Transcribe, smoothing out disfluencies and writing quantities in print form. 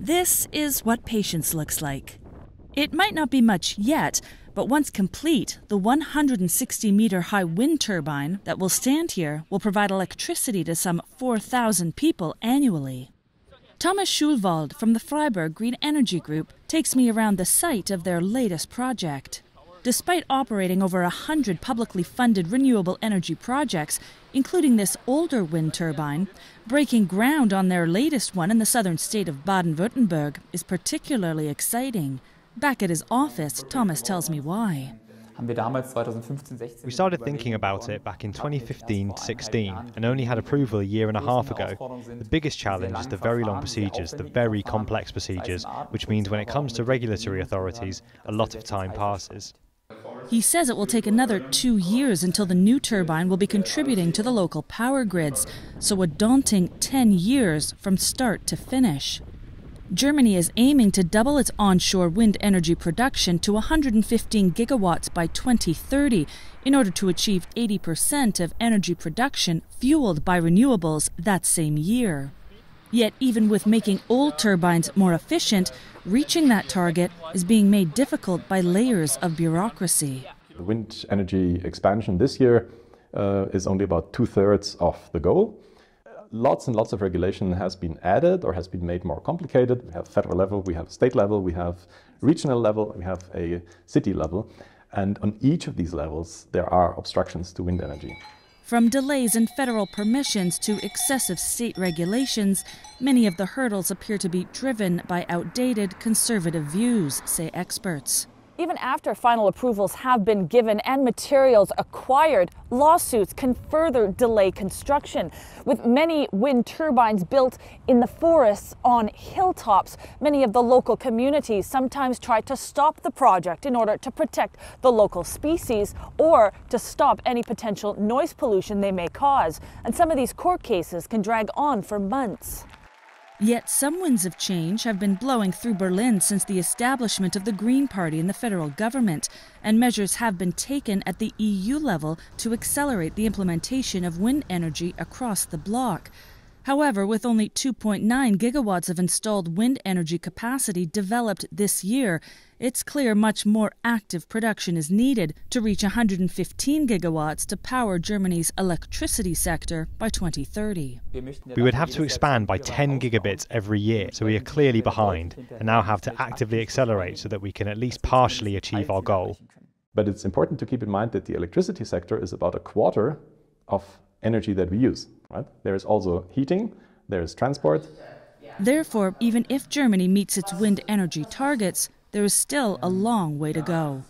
This is what patience looks like. It might not be much yet, but once complete, the 160-meter-high wind turbine that will stand here will provide electricity to some 4,000 people annually. Thomas Schulwald from the Freiburg Green Energy Group takes me around the site of their latest project. Despite operating over 100 publicly funded renewable energy projects, including this older wind turbine, breaking ground on their latest one in the southern state of Baden-Württemberg is particularly exciting. Back at his office, Thomas tells me why. We started thinking about it back in 2015-16 and only had approval a year and a half ago. The biggest challenge is the very long procedures, the very complex procedures, which means when it comes to regulatory authorities, a lot of time passes. He says it will take another 2 years until the new turbine will be contributing to the local power grids, so a daunting 10 years from start to finish. Germany is aiming to double its onshore wind energy production to 115 gigawatts by 2030 in order to achieve 80% of energy production fueled by renewables that same year. Yet even with making old turbines more efficient, reaching that target is being made difficult by layers of bureaucracy. The wind energy expansion this year is only about 2/3 of the goal. Lots and lots of regulation has been added or has been made more complicated. We have federal level, we have state level, we have regional level, we have a city level. And on each of these levels, there are obstructions to wind energy. From delays in federal permissions to excessive state regulations, many of the hurdles appear to be driven by outdated conservative views, say experts. Even after final approvals have been given and materials acquired, lawsuits can further delay construction. With many wind turbines built in the forests on hilltops, many of the local communities sometimes try to stop the project in order to protect the local species or to stop any potential noise pollution they may cause. And some of these court cases can drag on for months. Yet some winds of change have been blowing through Berlin since the establishment of the Green Party in the federal government, and measures have been taken at the EU level to accelerate the implementation of wind energy across the bloc. However, with only 2.9 gigawatts of installed wind energy capacity developed this year, it's clear much more active production is needed to reach 115 gigawatts to power Germany's electricity sector by 2030. We would have to expand by 10 gigabits every year, so we are clearly behind and now have to actively accelerate so that we can at least partially achieve our goal. But it's important to keep in mind that the electricity sector is about 1/4 of energy that we use. Right? There is also heating, there is transport. Therefore, even if Germany meets its wind energy targets, there is still a long way to go.